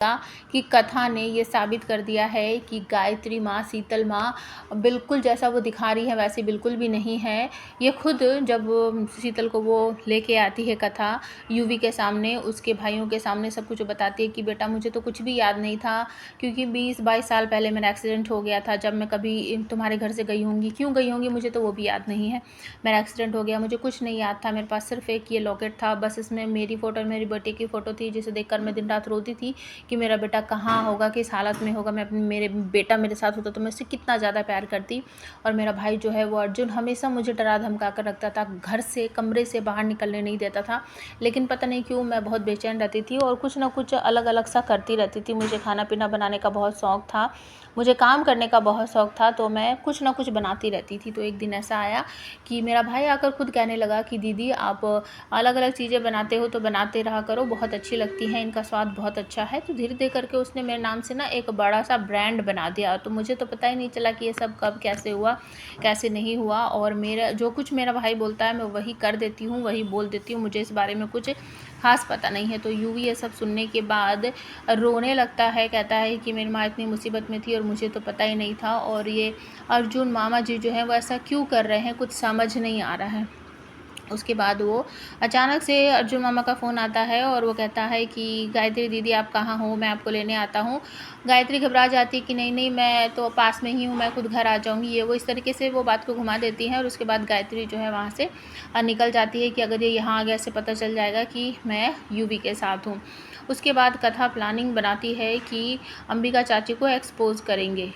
कि कथा ने ये साबित कर दिया है कि गायत्री माँ, शीतल माँ बिल्कुल जैसा वो दिखा रही है वैसी बिल्कुल भी नहीं है। ये खुद जब शीतल को वो लेके आती है कथा यूवी के सामने, उसके भाइयों के सामने सब कुछ बताती है कि बेटा मुझे तो कुछ भी याद नहीं था, क्योंकि 20-22 साल पहले मेरा एक्सीडेंट हो गया था। जब मैं कभी तुम्हारे घर से गई होंगी, क्यों गई होंगी मुझे तो वो भी याद नहीं है। मेरा एक्सीडेंट हो गया, मुझे कुछ नहीं याद था, मेरे पास सिर्फ एक ये लॉकेट था, बस इसमें मेरी फ़ोटो और मेरी बेटे की फ़ोटो थी, जिसे देखकर मैं दिन रात रोती थी कि मेरा बेटा कहाँ होगा, किस हालत में होगा। मैं अपने मेरे बेटा मेरे साथ होता तो मैं उससे कितना ज़्यादा प्यार करती। और मेरा भाई जो है वो अर्जुन हमेशा मुझे डरा धमका कर रखता था, घर से कमरे से बाहर निकलने नहीं देता था। लेकिन पता नहीं क्यों मैं बहुत बेचैन रहती थी और कुछ ना कुछ अलग अलग सा करती रहती थी। मुझे खाना पीना बनाने का बहुत शौक़ था, मुझे काम करने का बहुत शौक़ था, तो मैं कुछ ना कुछ बनाती रहती थी। तो एक दिन ऐसा आया कि मेरा भाई आकर खुद कहने लगा कि दीदी आप अलग अलग चीज़ें बनाते हो तो बनाते रहा करो, बहुत अच्छी लगती हैं, इनका स्वाद बहुत अच्छा है। तो धीरे धीरे करके उसने मेरे नाम से ना एक बड़ा सा ब्रांड बना दिया। तो मुझे तो पता ही नहीं चला कि ये सब कब कैसे हुआ, कैसे नहीं हुआ। और मेरा जो कुछ मेरा भाई बोलता है मैं वही कर देती हूँ, वही बोल देती हूँ, मुझे इस बारे में कुछ ख़ास पता नहीं है। तो यूवी ये सब सुनने के बाद रोने लगता है, कहता है कि मेरी माँ इतनी मुसीबत में थी और मुझे तो पता ही नहीं था, और ये अर्जुन मामा जी जो हैं वो ऐसा क्यों कर रहे हैं, कुछ समझ नहीं आ रहा है। उसके बाद वो अचानक से अर्जुन मामा का फ़ोन आता है और वो कहता है कि गायत्री दीदी आप कहाँ हो, मैं आपको लेने आता हूँ। गायत्री घबरा जाती है कि नहीं नहीं मैं तो पास में ही हूँ, मैं खुद घर आ जाऊँगी, ये वो इस तरीके से वो बात को घुमा देती हैं। और उसके बाद गायत्री जो है वहाँ से निकल जाती है कि अगर ये यहाँ आ गया इससे पता चल जाएगा कि मैं यूवी के साथ हूँ। उसके बाद कथा प्लानिंग बनाती है कि अंबिका चाची को एक्सपोज़ करेंगे।